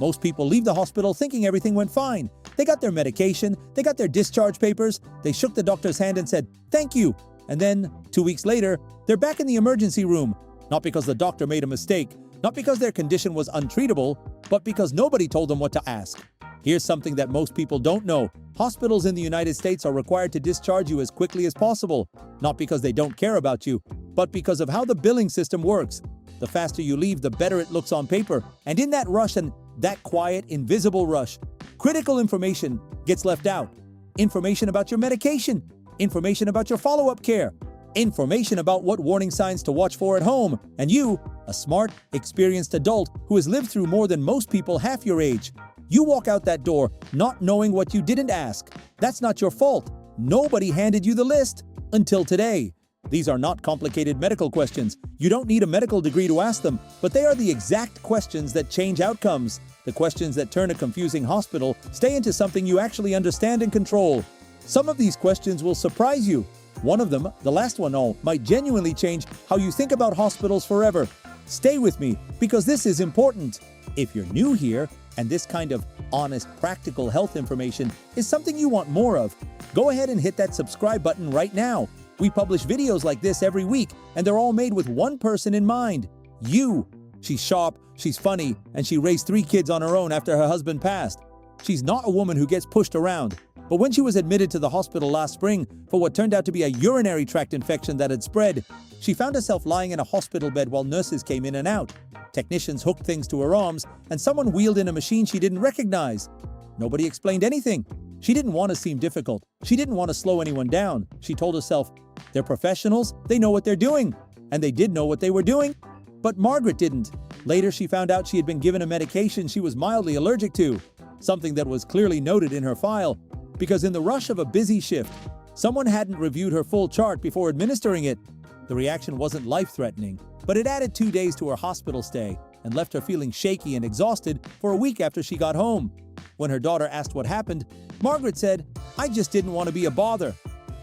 Most people leave the hospital thinking everything went fine. They got their medication, they got their discharge papers, they shook the doctor's hand and said, "Thank you." And then, 2 weeks later, they're back in the emergency room. Not because the doctor made a mistake, not because their condition was untreatable, but because nobody told them what to ask. Here's something that most people don't know. Hospitals in the United States are required to discharge you as quickly as possible, not because they don't care about you, but because of how the billing system works. The faster you leave, the better it looks on paper. And in that rush, and that quiet, invisible rush, critical information gets left out. Information about your medication, information about your follow-up care, information about what warning signs to watch for at home. And you, a smart, experienced adult who has lived through more than most people half your age, you walk out that door not knowing what you didn't ask. That's not your fault. Nobody handed you the list until today. These are not complicated medical questions. You don't need a medical degree to ask them, but they are the exact questions that change outcomes. The questions that turn a confusing hospital stay into something you actually understand and control. Some of these questions will surprise you. One of them, the last one, might genuinely change how you think about hospitals forever. Stay with me, because this is important. If you're new here, and this kind of honest, practical health information is something you want more of, go ahead and hit that subscribe button right now. We publish videos like this every week, and they're all made with one person in mind: you. She's sharp, she's funny, and she raised 3 kids on her own after her husband passed. She's not a woman who gets pushed around. But when she was admitted to the hospital last spring for what turned out to be a urinary tract infection that had spread, she found herself lying in a hospital bed while nurses came in and out. Technicians hooked things to her arms, and someone wheeled in a machine she didn't recognize. Nobody explained anything. She didn't want to seem difficult. She didn't want to slow anyone down. She told herself, they're professionals, they know what they're doing. And they did know what they were doing. But Margaret didn't. Later, she found out she had been given a medication she was mildly allergic to, something that was clearly noted in her file, because in the rush of a busy shift, someone hadn't reviewed her full chart before administering it. The reaction wasn't life-threatening, but it added 2 days to her hospital stay and left her feeling shaky and exhausted for a week after she got home. When her daughter asked what happened, Margaret said, "I just didn't want to be a bother."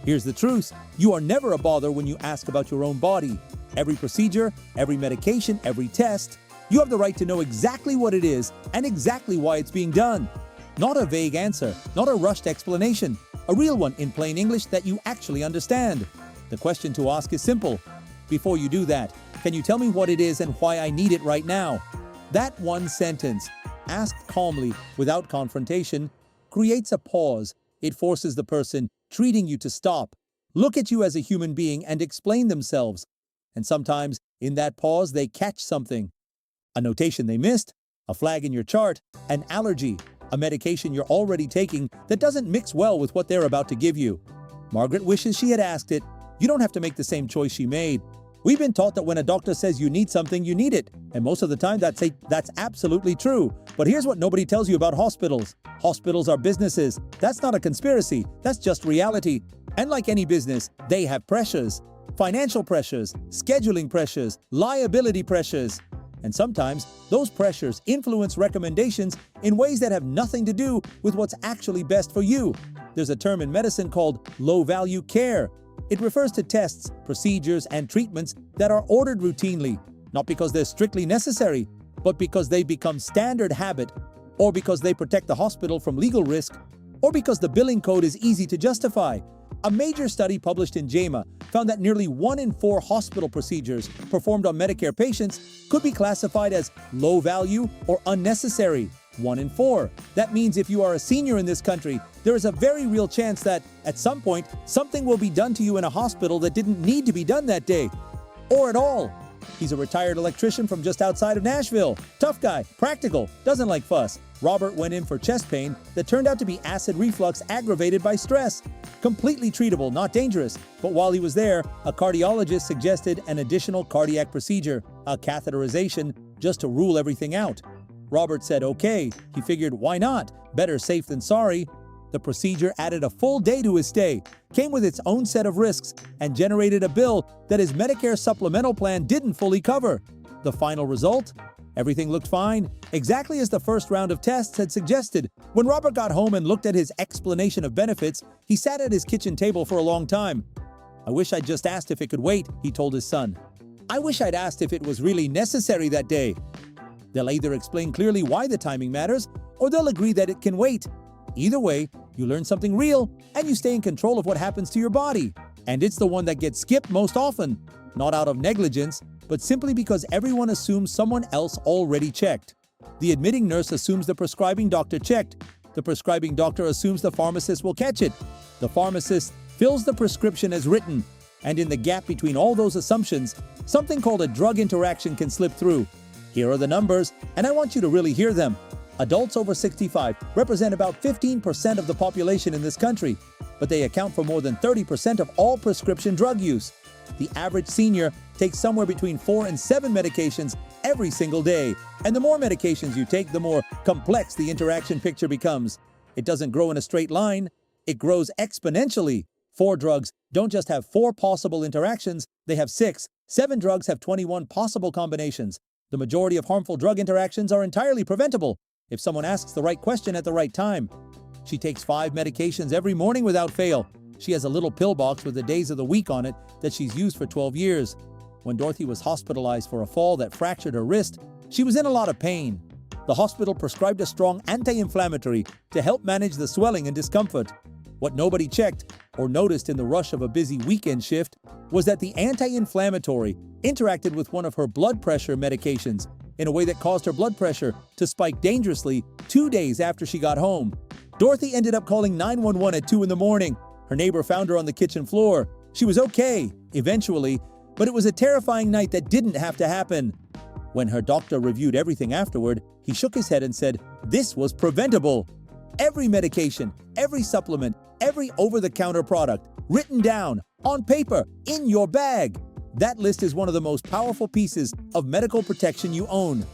Here's the truth: you are never a bother when you ask about your own body. Every procedure, every medication, every test, you have the right to know exactly what it is and exactly why it's being done. Not a vague answer, not a rushed explanation, a real one in plain English that you actually understand. The question to ask is simple. Before you do that, can you tell me what it is and why I need it right now? That one sentence, asked calmly, without confrontation, creates a pause. It forces the person treating you to stop, look at you as a human being, and explain themselves. And sometimes, in that pause, they catch something. A notation they missed, a flag in your chart, an allergy, a medication you're already taking that doesn't mix well with what they're about to give you. Margaret wishes she had asked it. You don't have to make the same choice she made. We've been taught that when a doctor says you need something, you need it. And most of the time, that's absolutely true. But here's what nobody tells you about hospitals. Hospitals are businesses. That's not a conspiracy. That's just reality. And like any business, they have pressures. Financial pressures, scheduling pressures, liability pressures. And sometimes, those pressures influence recommendations in ways that have nothing to do with what's actually best for you. There's a term in medicine called low-value care. It refers to tests, procedures, and treatments that are ordered routinely, not because they're strictly necessary, but because they become standard habit, or because they protect the hospital from legal risk, or because the billing code is easy to justify. A major study published in JAMA found that nearly 1 in 4 hospital procedures performed on Medicare patients could be classified as low value or unnecessary. 1 in 4. That means if you are a senior in this country, there is a very real chance that, at some point, something will be done to you in a hospital that didn't need to be done that day. Or at all. He's a retired electrician from just outside of Nashville. Tough guy, practical, doesn't like fuss. Robert went in for chest pain that turned out to be acid reflux aggravated by stress. Completely treatable, not dangerous. But while he was there, a cardiologist suggested an additional cardiac procedure, a catheterization, just to rule everything out. Robert said okay. He figured, why not? Better safe than sorry. The procedure added a full day to his stay, came with its own set of risks, and generated a bill that his Medicare supplemental plan didn't fully cover. The final result? Everything looked fine, exactly as the first round of tests had suggested. When Robert got home and looked at his explanation of benefits, he sat at his kitchen table for a long time. "I wish I'd just asked if it could wait," he told his son. "I wish I'd asked if it was really necessary that day." They'll either explain clearly why the timing matters, or they'll agree that it can wait. Either way, you learn something real, and you stay in control of what happens to your body. And it's the one that gets skipped most often, not out of negligence, but simply because everyone assumes someone else already checked. The admitting nurse assumes the prescribing doctor checked. The prescribing doctor assumes the pharmacist will catch it. The pharmacist fills the prescription as written. And in the gap between all those assumptions, something called a drug interaction can slip through. Here are the numbers, and I want you to really hear them. Adults over 65 represent about 15% of the population in this country, but they account for more than 30% of all prescription drug use. The average senior takes somewhere between 4 and 7 medications every single day, and the more medications you take, the more complex the interaction picture becomes. It doesn't grow in a straight line, it grows exponentially. 4 drugs don't just have 4 possible interactions, they have 6. 7 drugs have 21 possible combinations. The majority of harmful drug interactions are entirely preventable if someone asks the right question at the right time. She takes 5 medications every morning without fail. She has a little pill box with the days of the week on it that she's used for 12 years. When Dorothy was hospitalized for a fall that fractured her wrist, she was in a lot of pain. The hospital prescribed a strong anti-inflammatory to help manage the swelling and discomfort. What nobody checked or noticed in the rush of a busy weekend shift was that the anti-inflammatory interacted with one of her blood pressure medications in a way that caused her blood pressure to spike dangerously 2 days after she got home. Dorothy ended up calling 911 at 2 in the morning. Her neighbor found her on the kitchen floor. She was okay, eventually, but it was a terrifying night that didn't have to happen. When her doctor reviewed everything afterward, he shook his head and said, "This was preventable." Every medication, every supplement, every over-the-counter product, written down, on paper, in your bag. That list is one of the most powerful pieces of medical protection you own.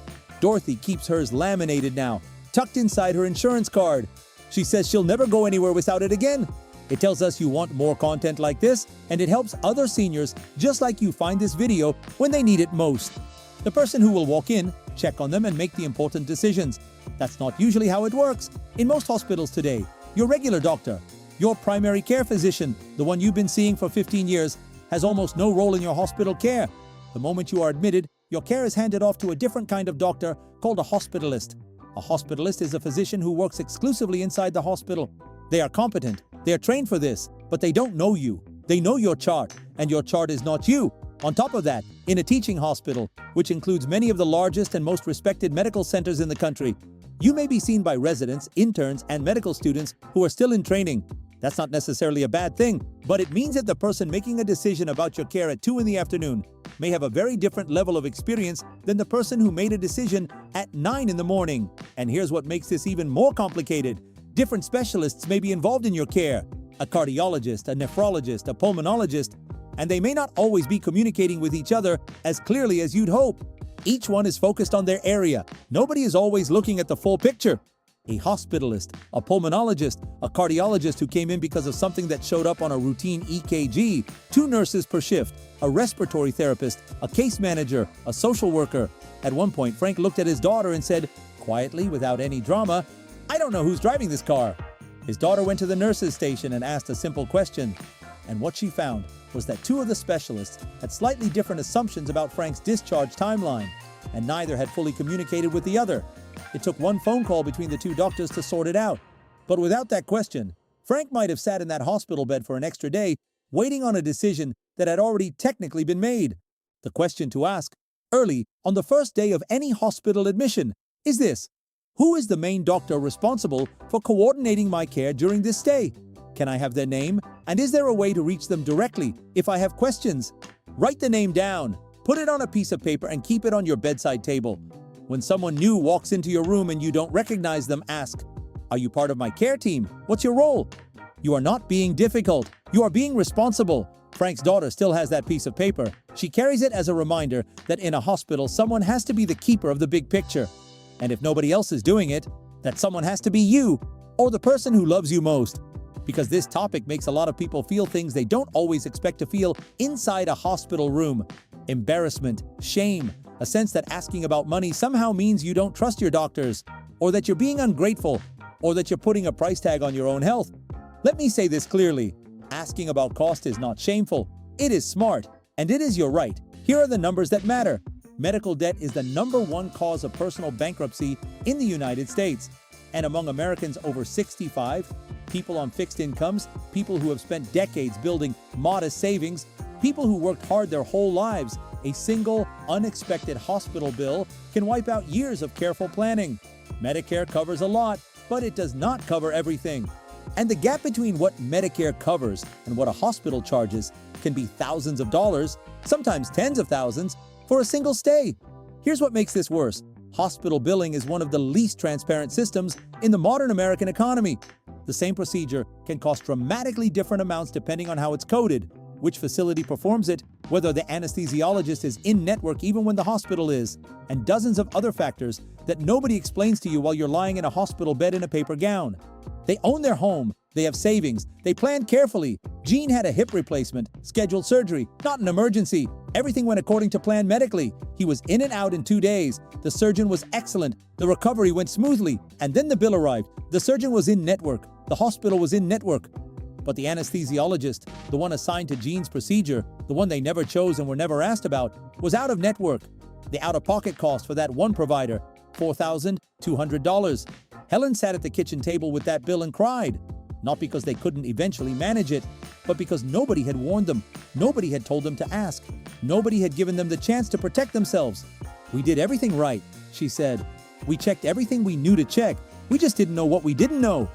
Dorothy keeps hers laminated now, tucked inside her insurance card. She says she'll never go anywhere without it again. It tells us you want more content like this, and it helps other seniors just like you find this video when they need it most. The person who will walk in, check on them, and make the important decisions. That's not usually how it works. In most hospitals today, your regular doctor, your primary care physician, the one you've been seeing for 15 years, has almost no role in your hospital care. The moment you are admitted, your care is handed off to a different kind of doctor called a hospitalist. A hospitalist is a physician who works exclusively inside the hospital. They are competent, they are trained for this, but they don't know you. They know your chart, and your chart is not you. On top of that, in a teaching hospital, which includes many of the largest and most respected medical centers in the country, you may be seen by residents, interns, and medical students who are still in training. That's not necessarily a bad thing, but it means that the person making a decision about your care at 2 in the afternoon may have a very different level of experience than the person who made a decision at 9 in the morning. And here's what makes this even more complicated. Different specialists may be involved in your care. A cardiologist, a nephrologist, a pulmonologist, and they may not always be communicating with each other as clearly as you'd hope. Each one is focused on their area. Nobody is always looking at the full picture. A hospitalist, a pulmonologist, a cardiologist who came in because of something that showed up on a routine EKG, 2 nurses per shift, a respiratory therapist, a case manager, a social worker. At one point, Frank looked at his daughter and said, quietly, without any drama, "I don't know who's driving this car." His daughter went to the nurse's station and asked a simple question. And what she found was that 2 of the specialists had slightly different assumptions about Frank's discharge timeline, and neither had fully communicated with the other. It took 1 phone call between the 2 doctors to sort it out. But without that question, Frank might have sat in that hospital bed for an extra day, waiting on a decision that had already technically been made. The question to ask, early on the first day of any hospital admission, is this: who is the main doctor responsible for coordinating my care during this stay? Can I have their name? And is there a way to reach them directly if I have questions? Write the name down, put it on a piece of paper, and keep it on your bedside table. When someone new walks into your room and you don't recognize them, ask, "Are you part of my care team? What's your role?" You are not being difficult. You are being responsible. Frank's daughter still has that piece of paper. She carries it as a reminder that in a hospital, someone has to be the keeper of the big picture. And if nobody else is doing it, that someone has to be you, or the person who loves you most. Because this topic makes a lot of people feel things they don't always expect to feel inside a hospital room. Embarrassment, shame, a sense that asking about money somehow means you don't trust your doctors, or that you're being ungrateful, or that you're putting a price tag on your own health. Let me say this clearly. Asking about cost is not shameful. It is smart, and it is your right. Here are the numbers that matter. medical debt is the #1 cause of personal bankruptcy in the United States. And among Americans over 65, people on fixed incomes, people who have spent decades building modest savings, people who worked hard their whole lives, a single, unexpected hospital bill can wipe out years of careful planning. Medicare covers a lot, but it does not cover everything. And the gap between what Medicare covers and what a hospital charges can be thousands of dollars, sometimes tens of thousands, for a single stay. Here's what makes this worse. Hospital billing is one of the least transparent systems in the modern American economy. The same procedure can cost dramatically different amounts depending on how it's coded, which facility performs it, whether the anesthesiologist is in-network even when the hospital is, and dozens of other factors that nobody explains to you while you're lying in a hospital bed in a paper gown. They own their home, they have savings, they planned carefully. Gene had a hip replacement, scheduled surgery, not an emergency. Everything went according to plan medically. He was in and out in 2 days. The surgeon was excellent. The recovery went smoothly. And then the bill arrived. The surgeon was in network. The hospital was in network. But the anesthesiologist, the one assigned to Gene's procedure, the one they never chose and were never asked about, was out of network. The out-of-pocket cost for that one provider, $4,200. Helen sat at the kitchen table with that bill and cried. Not because they couldn't eventually manage it, but because nobody had warned them. Nobody had told them to ask. Nobody had given them the chance to protect themselves. "We did everything right," she said. "We checked everything we knew to check. We just didn't know what we didn't know."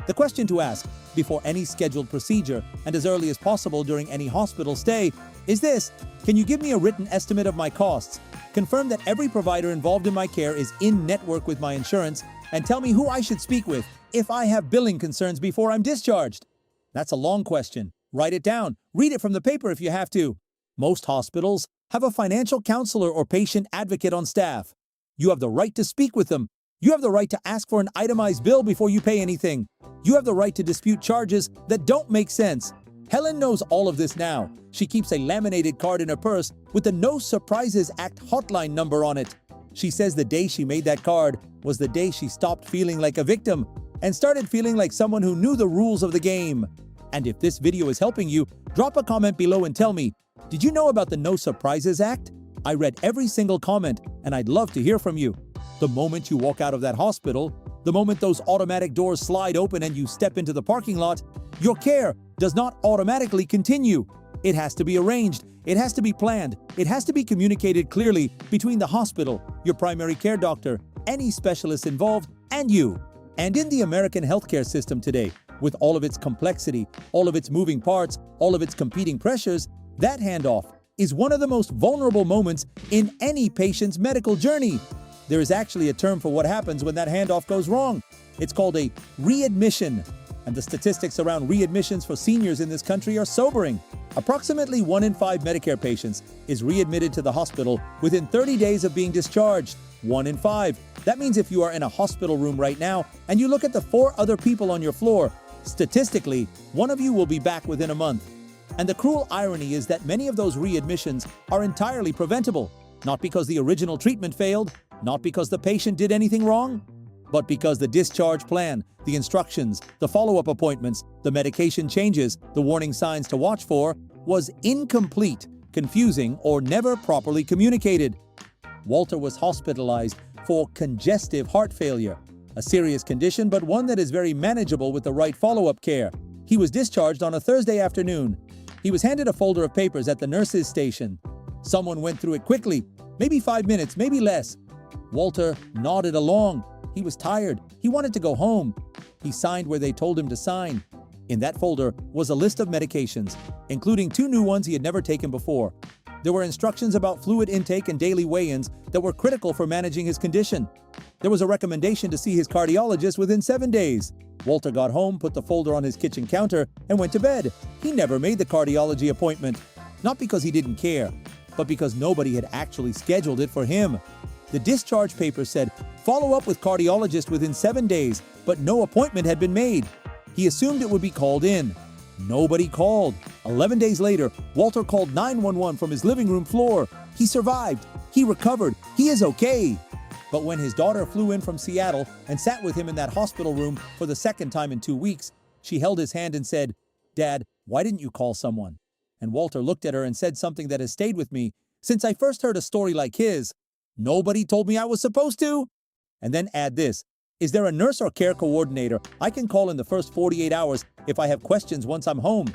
The question to ask before any scheduled procedure and as early as possible during any hospital stay is this: can you give me a written estimate of my costs? Confirm that every provider involved in my care is in network with my insurance, and tell me who I should speak with if I have billing concerns before I'm discharged. That's a long question. Write it down. Read it from the paper if you have to. Most hospitals have a financial counselor or patient advocate on staff. You have the right to speak with them. You have the right to ask for an itemized bill before you pay anything. You have the right to dispute charges that don't make sense. Helen knows all of this now. She keeps a laminated card in her purse with the No Surprises Act hotline number on it. She says the day she made that card was the day she stopped feeling like a victim and started feeling like someone who knew the rules of the game. And if this video is helping you, drop a comment below and tell me, did you know about the No Surprises Act? I read every single comment and I'd love to hear from you. The moment you walk out of that hospital, the moment those automatic doors slide open and you step into the parking lot, your care does not automatically continue. It has to be arranged. It has to be planned. It has to be communicated clearly between the hospital, your primary care doctor, any specialist involved, and you. And in the American healthcare system today, with all of its complexity, all of its moving parts, all of its competing pressures, that handoff is one of the most vulnerable moments in any patient's medical journey. There is actually a term for what happens when that handoff goes wrong. It's called a readmission. And the statistics around readmissions for seniors in this country are sobering. Approximately 1 in 5 Medicare patients is readmitted to the hospital within 30 days of being discharged. 1 in 5. That means if you are in a hospital room right now and you look at the 4 other people on your floor, statistically, one of you will be back within a month. And the cruel irony is that many of those readmissions are entirely preventable, not because the original treatment failed, not because the patient did anything wrong, but because the discharge plan, the instructions, the follow-up appointments, the medication changes, the warning signs to watch for, was incomplete, confusing, or never properly communicated. Walter was hospitalized for congestive heart failure, a serious condition but one that is very manageable with the right follow-up care. He was discharged on a Thursday afternoon. He was handed a folder of papers at the nurse's station. Someone went through it quickly, maybe 5 minutes, maybe less. Walter nodded along. He was tired. He wanted to go home. He signed where they told him to sign. In that folder was a list of medications, including 2 new ones he had never taken before. There were instructions about fluid intake and daily weigh-ins that were critical for managing his condition. There was a recommendation to see his cardiologist within 7 days. Walter got home, put the folder on his kitchen counter, and went to bed. He never made the cardiology appointment. Not because he didn't care, but because nobody had actually scheduled it for him. The discharge paper said, follow up with cardiologist within 7 days, but no appointment had been made. He assumed it would be called in. Nobody called. 11 days later, Walter called 911 from his living room floor. He survived. He recovered. He is okay. But when his daughter flew in from Seattle and sat with him in that hospital room for the second time in 2 weeks, she held his hand and said, "Dad, why didn't you call someone?" And Walter looked at her and said something that has stayed with me Since I first heard a story like his, nobody told me I was supposed to. And then add this. Is there a nurse or care coordinator I can call in the first 48 hours if I have questions once I'm home?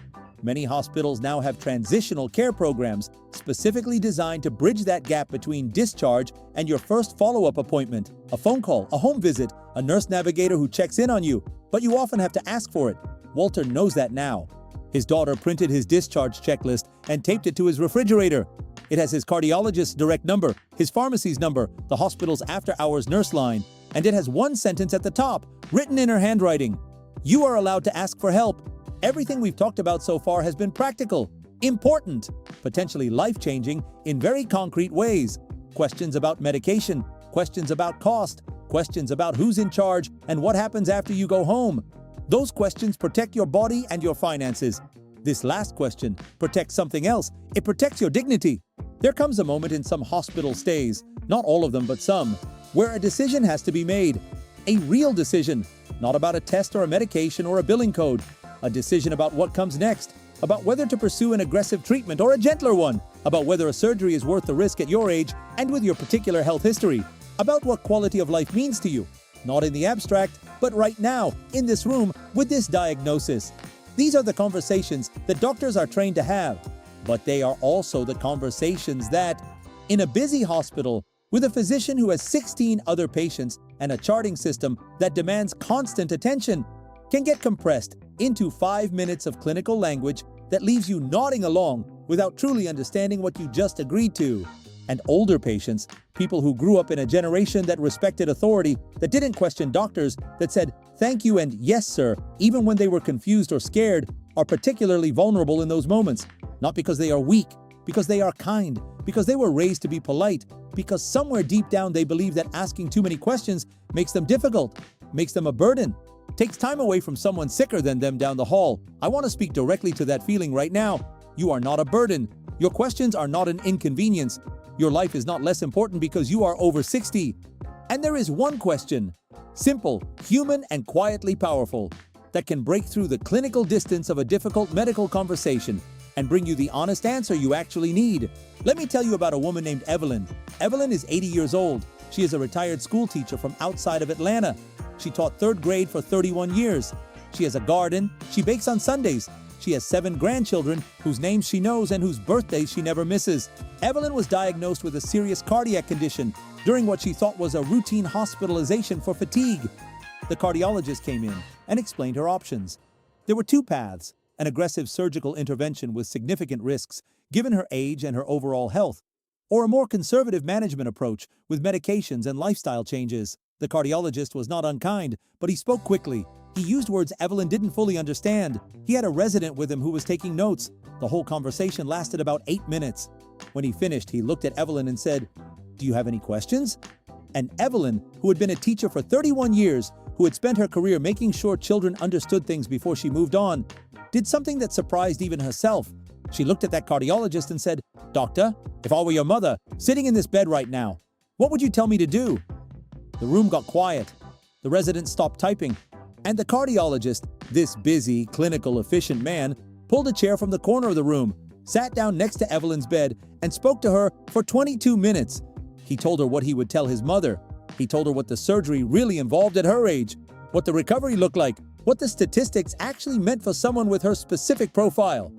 Many hospitals now have transitional care programs specifically designed to bridge that gap between discharge and your first follow-up appointment. A phone call, a home visit, a nurse navigator who checks in on you, but you often have to ask for it. Walter knows that now. His daughter printed his discharge checklist and taped it to his refrigerator. It has his cardiologist's direct number, his pharmacy's number, the hospital's after-hours nurse line, and it has one sentence at the top, written in her handwriting. You are allowed to ask for help. Everything we've talked about so far has been practical, important, potentially life-changing in very concrete ways. Questions about medication, questions about cost, questions about who's in charge and what happens after you go home. Those questions protect your body and your finances. This last question protects something else. It protects your dignity. There comes a moment in some hospital stays, not all of them but some, where a decision has to be made. A real decision, not about a test or a medication or a billing code. A decision about what comes next, about whether to pursue an aggressive treatment or a gentler one, about whether a surgery is worth the risk at your age and with your particular health history, about what quality of life means to you, not in the abstract, but right now, in this room, with this diagnosis. These are the conversations that doctors are trained to have, but they are also the conversations that, in a busy hospital, with a physician who has 16 other patients and a charting system that demands constant attention, can get compressed into 5 minutes of clinical language that leaves you nodding along without truly understanding what you just agreed to. And older patients, people who grew up in a generation that respected authority, that didn't question doctors, that said thank you and yes sir, even when they were confused or scared, are particularly vulnerable in those moments. Not because they are weak, because they are kind, because they were raised to be polite, because somewhere deep down they believe that asking too many questions makes them difficult, makes them a burden, takes time away from someone sicker than them down the hall. I want to speak directly to that feeling right now. You are not a burden. Your questions are not an inconvenience. Your life is not less important because you are over 60. And there is one question, simple, human, and quietly powerful, that can break through the clinical distance of a difficult medical conversation and bring you the honest answer you actually need. Let me tell you about a woman named Evelyn. Evelyn is 80 years old. She is a retired school teacher from outside of Atlanta. She taught 3rd grade for 31 years. She has a garden. She bakes on Sundays. She has 7 grandchildren whose names she knows and whose birthdays she never misses. Evelyn was diagnosed with a serious cardiac condition during what she thought was a routine hospitalization for fatigue. The cardiologist came in and explained her options. There were 2 paths: an aggressive surgical intervention with significant risks, given her age and her overall health, or a more conservative management approach with medications and lifestyle changes. The cardiologist was not unkind, but he spoke quickly. He used words Evelyn didn't fully understand. He had a resident with him who was taking notes. The whole conversation lasted about 8 minutes. When he finished, he looked at Evelyn and said, "Do you have any questions?" And Evelyn, who had been a teacher for 31 years, who had spent her career making sure children understood things before she moved on, did something that surprised even herself. She looked at that cardiologist and said, "Doctor, if I were your mother, sitting in this bed right now, what would you tell me to do?" The room got quiet. The resident stopped typing. And the cardiologist, this busy, clinical, efficient man, pulled a chair from the corner of the room, sat down next to Evelyn's bed, and spoke to her for 22 minutes. He told her what he would tell his mother. He told her what the surgery really involved at her age, what the recovery looked like, what the statistics actually meant for someone with her specific profile.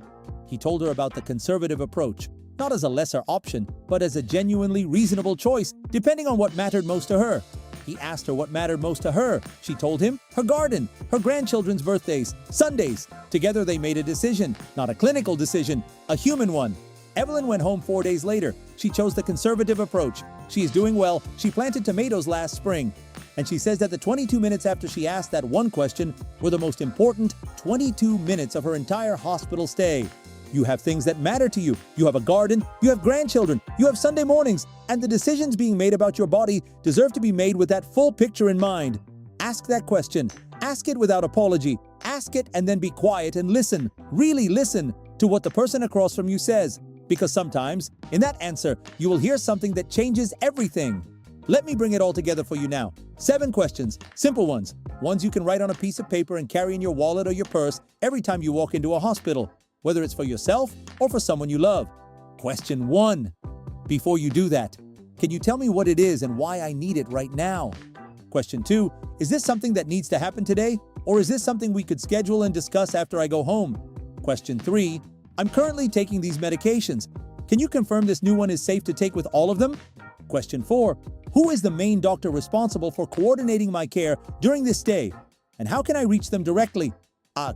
He told her about the conservative approach, not as a lesser option, but as a genuinely reasonable choice, depending on what mattered most to her. He asked her what mattered most to her. She told him her garden, her grandchildren's birthdays, Sundays. Together they made a decision, not a clinical decision, a human one. Evelyn went home 4 days later. She chose the conservative approach. She is doing well. She planted tomatoes last spring. And she says that the 22 minutes after she asked that one question were the most important 22 minutes of her entire hospital stay. You have things that matter to you. You have a garden, you have grandchildren, you have Sunday mornings, and the decisions being made about your body deserve to be made with that full picture in mind. Ask that question. Ask it without apology. Ask it and then be quiet and listen, really listen to what the person across from you says. Because sometimes, in that answer, you will hear something that changes everything. Let me bring it all together for you now. 7 questions, simple ones you can write on a piece of paper and carry in your wallet or your purse every time you walk into a hospital, whether it's for yourself or for someone you love. Question 1. Before you do that, can you tell me what it is and why I need it right now? Question 2, is this something that needs to happen today, or is this something we could schedule and discuss after I go home? Question 3, I'm currently taking these medications. Can you confirm this new one is safe to take with all of them? Question 4, who is the main doctor responsible for coordinating my care during this stay? And how can I reach them directly?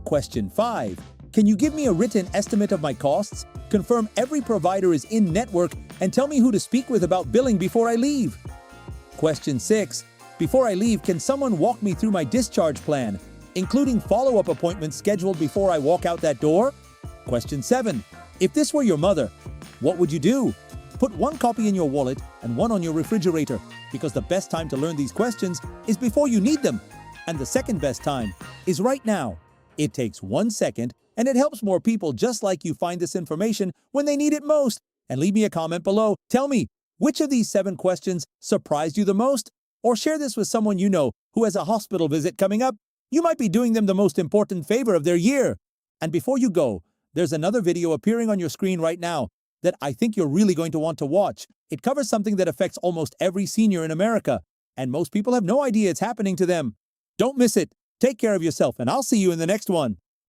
Question 5, can you give me a written estimate of my costs, confirm every provider is in network, and tell me who to speak with about billing before I leave? Question 6, before I leave, can someone walk me through my discharge plan, including follow-up appointments scheduled before I walk out that door? Question 7, if this were your mother, what would you do? Put one copy in your wallet and one on your refrigerator, because the best time to learn these questions is before you need them. And the second best time is right now. It takes 1 second, and it helps more people just like you find this information when they need it most. And leave me a comment below. Tell me, which of these 7 questions surprised you the most? Or share this with someone you know who has a hospital visit coming up. You might be doing them the most important favor of their year. And before you go, there's another video appearing on your screen right now that I think you're really going to want to watch. It covers something that affects almost every senior in America, and most people have no idea it's happening to them. Don't miss it. Take care of yourself, and I'll see you in the next one.